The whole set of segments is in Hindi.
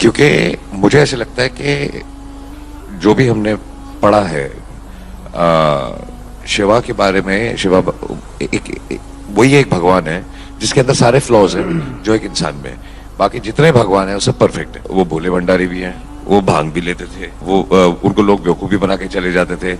क्योंकि मुझे ऐसे लगता है कि जो भी हमने पढ़ा है शिवा के बारे में, शिवा वही एक भगवान है जिसके अंदर सारे फ्लॉज हैं जो एक इंसान में। बाकी जितने भगवान हैं वो सब परफेक्ट है। वो भोले भंडारी भी हैं, वो भांग भी लेते थे, वो उनको लोग बेवकूफ भी बना के चले जाते थे।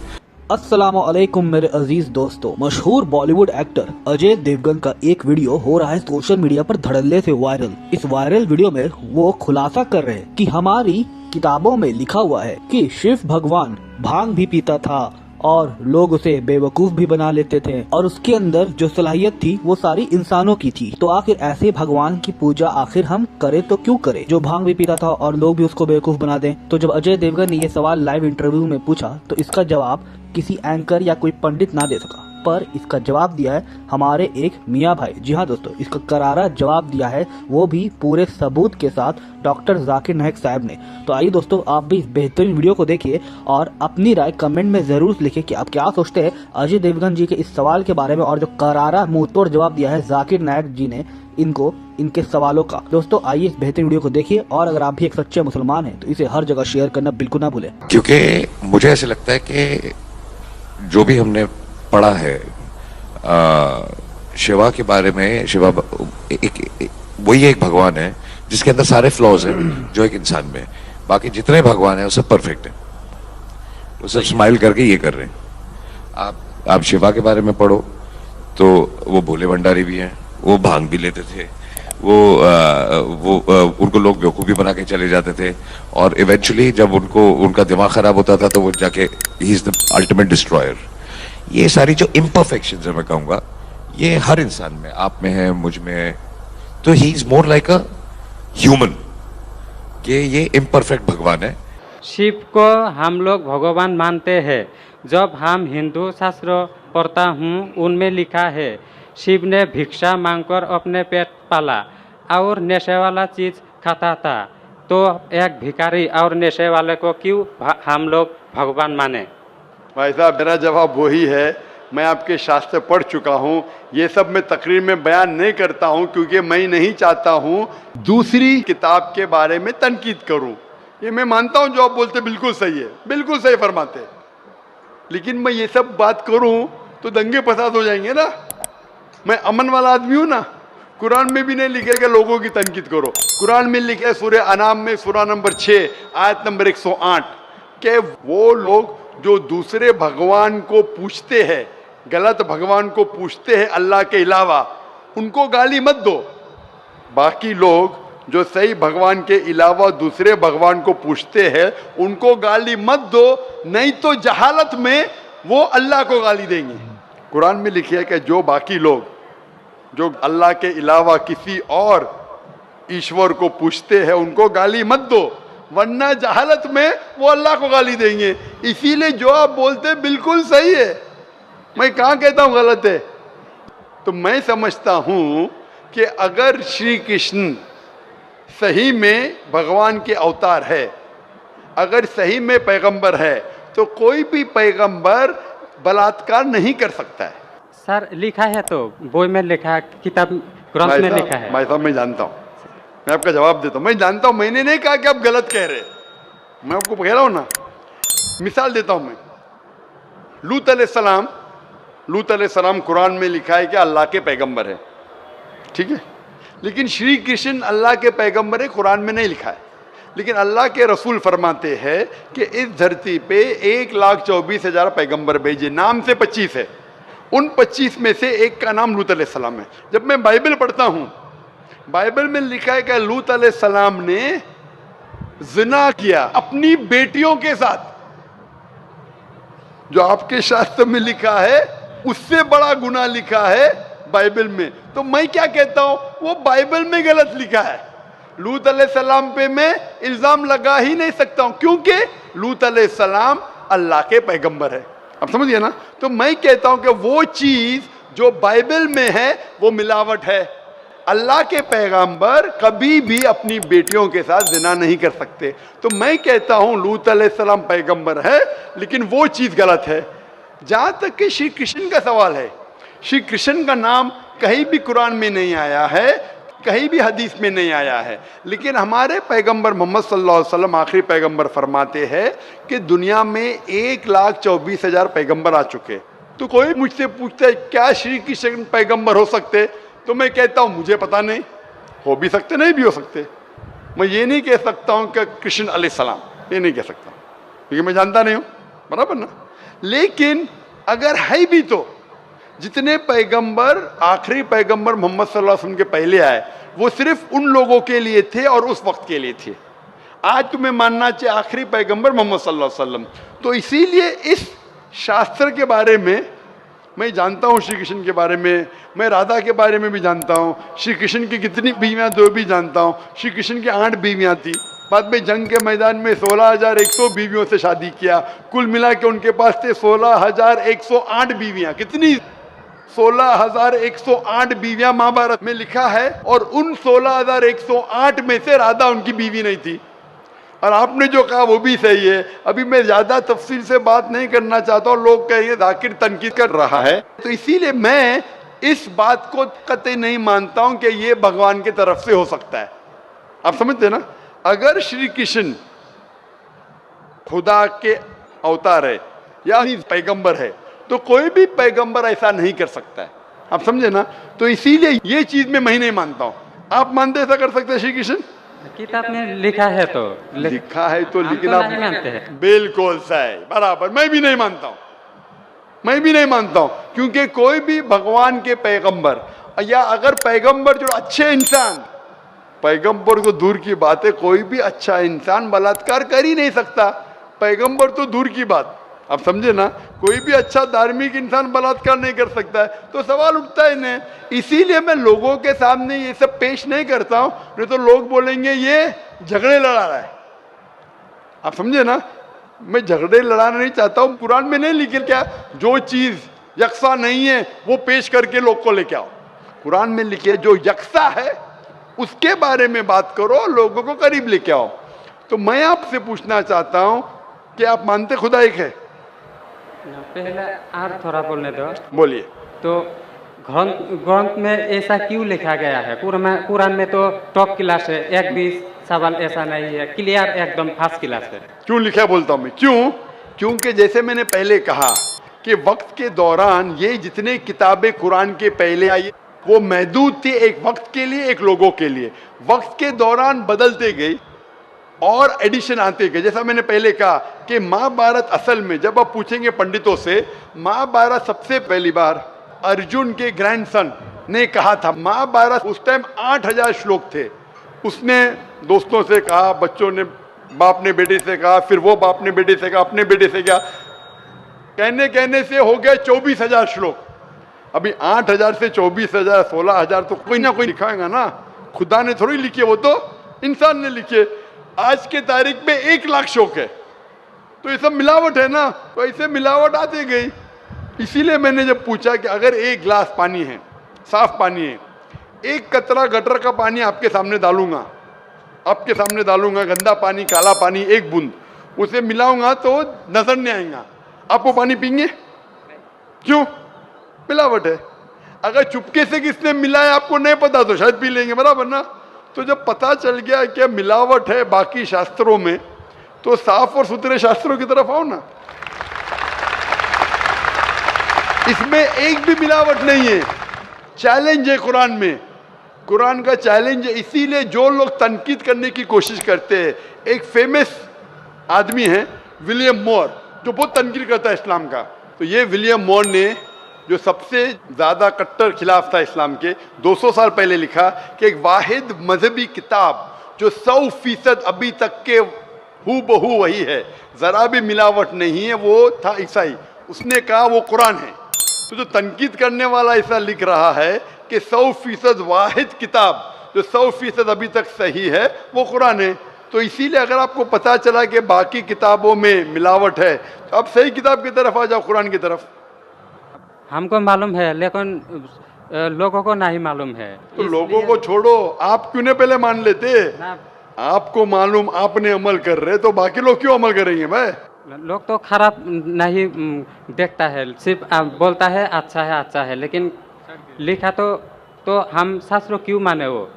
अस्सलामुअलैकुम मेरे अजीज दोस्तों, मशहूर बॉलीवुड एक्टर अजय देवगन का एक वीडियो हो रहा है सोशल मीडिया पर धड़ल्ले से वायरल। इस वायरल वीडियो में वो खुलासा कर रहे हैं कि हमारी किताबों में लिखा हुआ है कि शिव भगवान भांग भी पीता था और लोग उसे बेवकूफ भी बना लेते थे और उसके अंदर जो सलाहियत थी वो सारी इंसानों की थी। तो आखिर ऐसे भगवान की पूजा आखिर हम करें तो क्यों करें जो भांग भी पीता था और लोग भी उसको बेवकूफ बना दें। तो जब अजय देवगन ने ये सवाल लाइव इंटरव्यू में पूछा तो इसका जवाब किसी एंकर या कोई पंडित ना दे सका, पर इसका जवाब दिया है हमारे एक मियाँ भाई। जी हाँ दोस्तों, इसका करारा जवाब दिया है, वो भी पूरे सबूत के साथ, डॉक्टर जाकिर नायक साहब ने। तो आइए दोस्तों, आप भी इस बेहतरीन वीडियो को देखिए और अपनी राय कमेंट में जरूर लिखिए कि आप क्या सोचते हैं अजय देवगन जी के इस सवाल के बारे में और जो करारा मुंहतोड़ जवाब दिया है जाकिर नायक जी ने इनको इनके सवालों का। दोस्तों आइए इस बेहतरीन वीडियो को देखिए और अगर आप भी एक सच्चे मुसलमान हैं तो इसे हर जगह शेयर करना बिल्कुल ना भूलें। क्योंकि मुझे ऐसे लगता है कि जो भी हमने पढ़ा है शिवा के बारे में, शिवा वही एक भगवान है जिसके अंदर सारे फ्लॉज हैं जो एक इंसान में। बाकी जितने भगवान हैं वो सब परफेक्ट हैं। वो सब स्माइल करके ये कर रहे हैं। आप शिवा के बारे में पढ़ो तो वो भोले भंडारी भी हैं, वो भांग भी लेते थे, वो उनको लोग बेवकूफ भी बना के चले जाते थे और इवेंचुअली जब उनका दिमाग खराब होता था तो वो जाके he is the ultimate destroyer. ये सारी जो इम्परफेक्शंस है मैं कहूंगा ये हर इंसान में, आप में है, मुझ में है। तो he is more like a human कि ये इम्परफेक्ट भगवान है। शिव को हम लोग भगवान मानते हैं। जब हम हिंदू शास्त्र पढ़ता हूँ उनमें लिखा है शिव ने भिक्षा मांगकर अपने पेट पाला और नशे वाला चीज खाता था। तो एक भिखारी और नशे वाले को क्यों हम लोग भगवान माने? भाई साहब, मेरा जवाब वही है। मैं आपके शास्त्र पढ़ चुका हूँ। ये सब मैं तकरीर में बयान नहीं करता हूँ क्योंकि मैं नहीं चाहता हूँ दूसरी किताब के बारे में तनकीद करूँ। ये मैं मानता हूँ जो आप बोलते बिल्कुल सही है, बिल्कुल सही फरमाते हैं, लेकिन मैं ये सब बात करूँ तो दंगे फसाद हो जाएंगे ना। मैं अमन वाला आदमी हूँ ना। कुरान में भी नहीं लिखे कि लोगों की तनकीद करो। कुरान में लिखे है सूरह अनाम में सूरह नंबर 6 आयत नंबर 108 के वो लोग जो दूसरे भगवान को पूछते हैं, गलत भगवान को पूछते हैं अल्लाह के अलावा, उनको गाली मत दो। बाकी लोग जो सही भगवान के अलावा दूसरे भगवान को पूछते हैं उनको गाली मत दो, नहीं तो जहालत में वो अल्लाह को गाली देंगे। कुरान में लिखा है कि जो बाकी लोग जो अल्लाह के अलावा किसी और ईश्वर को पूछते हैं उनको गाली मत दो, वरना जहालत में वो अल्लाह को गाली देंगे। इसीलिए जो आप बोलते बिल्कुल सही है, मैं कहाँ कहता हूँ गलत है। तो मैं समझता हूँ कि अगर श्री कृष्ण सही में भगवान के अवतार है, अगर सही में पैगंबर है, तो कोई भी पैगंबर बलात्कार नहीं कर सकता है। सर लिखा है तो बोई में लिखा है, किताब ग्रंथ में लिखा है। भाई साहब मैं जानता हूँ, मैं आपका जवाब देता हूँ। मैं जानता हूँ, मैंने नहीं कहा कि आप गलत कह रहे, मैं आपको कह रहा हूँ ना। मिसाल देता हूँ मैं, लूत अलैहिस्सलाम कुरान में लिखा है कि अल्लाह के पैगंबर है, ठीक है, लेकिन श्री कृष्ण अल्लाह के पैगंबर है, कुरान में नहीं लिखा है। लेकिन अल्लाह के रसूल फरमाते हैं कि इस धरती पे 1,24,000 पैगंबर भेजे, नाम से 25 है। उन 25 में से एक का नाम लूत अलैहिस्सलाम है। जब मैं बाइबल पढ़ता हूँ, बाइबल में लिखा है कि लूत अलैहिस्सलाम ने जिना किया अपनी बेटियों के साथ। जो आपके शास्त्र में लिखा है उससे बड़ा गुनाह लिखा है बाइबल में। तो मैं क्या कहता हूं, वो बाइबल में गलत लिखा है। लूत अलैहिस्सलाम पे मैं इल्जाम लगा ही नहीं सकता हूं क्योंकि लूत अलैहिस्सलाम अल्लाह के पैगंबर है। अब समझिए ना। तो मैं कहता हूं कि वो चीज जो बाइबल में है वो मिलावट है। अल्लाह के पैगंबर कभी भी अपनी बेटियों के साथ जिना नहीं कर सकते। तो मैं कहता हूं लूत अलैहिस्सलाम पैगंबर है, लेकिन वो चीज गलत है। जहां तक कि श्री कृष्ण का सवाल है, श्री कृष्ण का नाम कहीं भी कुरान में नहीं आया है। कहीं भी हदीस में नहीं आया है। लेकिन हमारे पैगंबर मोहम्मद सल्लल्लाहु अलैहि वसल्लम आखिरी पैगंबर फरमाते हैं कि दुनिया में 1,24,000 पैगंबर आ चुके। तो कोई मुझसे पूछता है क्या श्री कृष्ण पैगंबर हो सकते, तो मैं कहता हूँ मुझे पता नहीं, हो भी सकते नहीं भी हो सकते। मैं ये नहीं कह सकता हूँ कि कृष्ण अलैहिस्सलाम, ये नहीं कह सकता क्योंकि मैं जानता नहीं हूँ, बराबर ना। लेकिन अगर है भी तो जितने पैगंबर आखिरी पैगंबर मोहम्मद सल्लल्लाहु अलैहि वसल्लम के पहले आए वो सिर्फ उन लोगों के लिए थे और उस वक्त के लिए थे। आज तुम्हें मानना चाहिए आखिरी पैगंबर मोहम्मद सल्लल्लाहु अलैहि वसल्लम। तो इसीलिए इस शास्त्र के बारे में मैं जानता हूँ, श्री कृष्ण के बारे में, मैं राधा के बारे में भी जानता हूँ, श्री कृष्ण की कितनी बीवियाँ दो भी जानता हूँ। श्री कृष्ण की 8 बीवियाँ थी, बाद में जंग के मैदान में 16,100 बीवियों से शादी किया, कुल मिला के उनके पास थे 16,108 बीवियाँ। कितनी? 16,108 बीवियाँ महाभारत में लिखा है, और उन 16,108 में से राधा उनकी बीवी नहीं थी। और आपने जो कहा वो भी सही है। अभी मैं ज्यादा तफसील से बात नहीं करना चाहता हूँ, लोग कहेंगे जाकिर तनकीद कर रहा है, तो इसीलिए मैं इस बात को कतई नहीं मानता हूं कि ये भगवान की तरफ से हो सकता है। आप समझते ना, अगर श्री कृष्ण खुदा के अवतार है या पैगंबर है तो कोई भी पैगंबर ऐसा नहीं कर सकता है। आप समझे ना, तो इसीलिए ये चीज में मैं नहीं मानता हूं। आप मानते ऐसा कर सकते हैं श्री कृष्ण? किताब में लिखा है तो लिखा है तो, हम लेकिन तो आप नहीं मानते हैं। बिल्कुल सही, बराबर। मैं भी नहीं मानता हूं, मैं भी नहीं मानता हूं, क्योंकि कोई भी भगवान के पैगंबर या अगर पैगंबर जो अच्छे इंसान, पैगंबर को दूर की बात है, कोई भी अच्छा इंसान बलात्कार कर ही नहीं सकता। पैगंबर तो दूर की बात, आप समझे ना, कोई भी अच्छा धार्मिक इंसान बलात्कार नहीं कर सकता है। तो सवाल उठता है नहीं, इसीलिए मैं लोगों के सामने ये सब पेश नहीं करता हूं, नहीं तो लोग बोलेंगे ये झगड़े लड़ा रहा है। आप समझे ना, मैं झगड़े लड़ाना नहीं चाहता हूं। कुरान में नहीं लिखे क्या, जो चीज यकसा नहीं है वो पेश करके लोग को लेके आओ। कुरान में लिखे जो यकसा है उसके बारे में बात करो, लोगों को करीब लेके आओ। तो मैं आपसे पूछना चाहता हूं कि आप मानते खुदा एक है? पहले और थोड़ा बोलने दो। बोलिए। तो ग्रंथ में ऐसा क्यों लिखा गया है? कुरान में तो टॉप क्लास है, 1-20 सवाल ऐसा नहीं है, क्लियर एकदम फर्स्ट क्लास है। क्यों लिखा बोलता हूं मैं, क्यों? क्योंकि जैसे मैंने पहले कहा कि वक्त के दौरान ये जितने किताबें कुरान के पहले आई वो महदूद थी, एक वक्त के लिए, एक लोगों के लिए। वक्त के दौरान बदलते गई और एडिशन आते गए। जैसा मैंने पहले कहा कि महाभारत असल में जब आप पूछेंगे पंडितों से, महाभारत सबसे पहली बार अर्जुन के ग्रैंडसन ने कहा था। महाभारत उस टाइम 8,000 श्लोक थे। उसने दोस्तों से कहा, बच्चों ने बाप ने बेटे से कहा, फिर वो बाप ने बेटे से कहा, अपने बेटे से कहा, कहने से हो गया 24,000 श्लोक। अभी 8,000 से 24,000 16,000 तो कोई ना कोई लिखाएगा ना, खुदा ने थोड़ी लिखे, वो तो इंसान ने लिखे। आज के तारीख में 1,00,000 श्लोक है, तो ये सब मिलावट है ना, तो ऐसे मिलावट आती गई। इसीलिए मैंने जब पूछा कि अगर 1 गिलास पानी है, साफ पानी है, 1 कतरा गटर का पानी आपके सामने डालूंगा, आपके सामने डालूंगा, गंदा पानी, काला पानी, 1 बूंद उसे मिलाऊंगा तो नजर नहीं आएगा, आप वो पानी पीएंगे? क्यों? मिलावट है। अगर चुपके से किसने मिलाया आपको नहीं पता तो शायद पी लेंगे, बराबर ना। तो जब पता चल गया कि मिलावट है बाकी शास्त्रों में, तो साफ और सुथरे शास्त्रों की तरफ आओ ना। इसमें एक भी मिलावट नहीं है। चैलेंज है कुरान में, कुरान का चैलेंज है। इसीलिए जो लोग तनकीद करने की कोशिश करते हैं, एक फेमस आदमी है विलियम मोर, जो बहुत तनकीद करता है इस्लाम का। तो ये विलियम मोर ने, जो सबसे ज्यादा कट्टर खिलाफ था इस्लाम के, 200 साल पहले लिखा कि एक वाहिद मजहबी किताब जो 100% अभी तक के हूबहू वही है, जरा भी मिलावट नहीं है, वो था ईसाई। उसने कहा वो कुरान है। तो जो तनकीद करने वाला ऐसा लिख रहा है कि 100% वाहिद किताब जो 100% अभी तक सही है वो कुरान है। तो इसीलिए अगर आपको पता चला कि बाकी किताबों में मिलावट है, तो आप सही किताब की तरफ आ जाओ, कुरान की तरफ। हमको मालूम है, लेकिन लोगों को नहीं मालूम है। तो लोगों को छोड़ो, आप क्यों नहीं पहले मान लेते? आपको मालूम, आपने अमल कर रहे, तो बाकी लोग क्यों अमल करेंगे? भाई लोग तो खराब नहीं देखता है, सिर्फ बोलता है अच्छा है, लेकिन लिखा तो हम शास्त्र क्यों माने? वो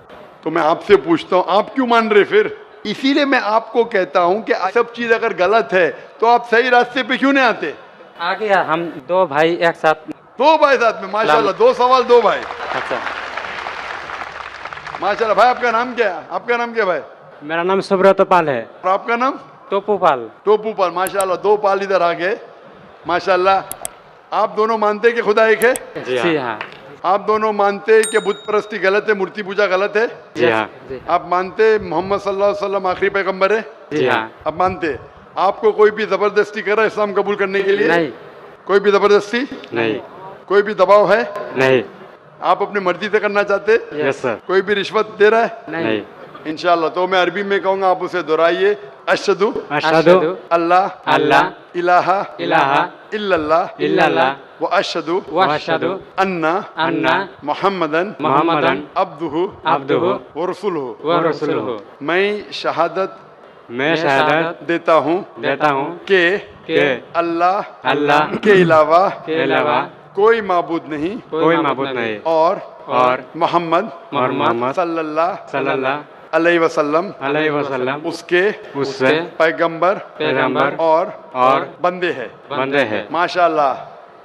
तो मैं आपसे पूछता हूँ, आप क्यों मान रहे फिर? इसीलिए मैं आपको कहता हूँ कि सब चीज अगर गलत है तो आप सही रास्ते पे क्यों नहीं आते? आ गया, हम दो भाई एक साथ। दो भाई साथ में, माशाल्लाह, 2 सवाल 2 भाई, अच्छा, माशाल्लाह। भाई आपका नाम क्या है? आपका नाम क्या है भाई? मेरा नाम सुब्रत पाल है। और आपका नाम? टोपू पाल। टोपू पाल, माशाल्लाह, 2 पाल इधर आ गए, माशाल्लाह। आप दोनों मानते हैं कि खुदा एक है? जी हाँ। आप दोनों मानते हैं कि बुत परस्ती गलत है, मूर्ति पूजा गलत है? जी हाँ। आप मानते हैं मोहम्मद सल्लल्लाहु अलैहि वसल्लम आखिरी पैगंबर है? जी हाँ। आप मानते हैं? आपको कोई भी जबरदस्ती कर रहा है इस्लाम कबूल करने के लिए? नहीं। कोई भी जबरदस्ती नहीं। कोई भी दबाव है? नहीं। आप अपनी मर्जी से करना चाहते? Yes sir. कोई भी रिश्वत दे रहा है? नहीं। इंशाल्लाह। तो मैं अरबी में कहूंगा, आप उसे दोहराइए। अशहदु अशहदु अल्लाह अल्लाह इलाहा इलाहा इल्लल्लाह इल्लल्लाह व अशहदु व अशहदु अन्ना अन्ना मुहम्मदन मुहम्मदन अब्दुहु अब्दुहु व रसूलुहु। व रसूलुहु। मैं शहादत मैं शहादत देता हूँ देता हूँ कि कि अल्लाह अल्लाह के अलावा के अलावा कोई माबूद नहीं कोई माबूद नहीं और मोहम्मद मोहम्मद सल्लल्लाहु अलैहि अलैहि वसल्लम उससे पैगंबर पैगंबर और बंदे हैं। बंदे हैं। माशाल्लाह।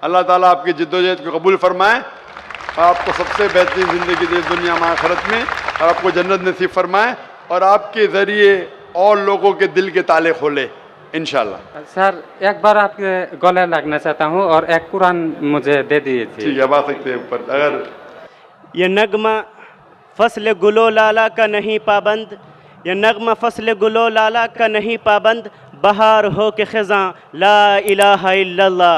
अल्लाह ताला आपकी जिद्दोजहद को कबूल फरमाए और आपको सबसे बेहतरीन जिंदगी दे दुनिया में आखिरत में, और आपको जन्नत नसीब फरमाए और आपके जरिए और लोगों के दिल के ताले खोले इंशाल्लाह। सर एक बार आपके गले लगना चाहता हूँ और एक कुरान मुझे दे दीजिए। ठीक है, अब आ सकते हैं ऊपर। अगर ये नगमा फसल गुलो लाला का नहीं पाबंद, ये नगमा फसल गुलो लाला का नहीं पाबंद, बहार हो के ख़ज़ां ला इलाहा इल्लल्लाह,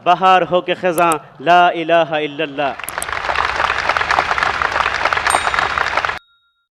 बहार हो के ख़ज़ां ला इलाहा इल्लल्लाह।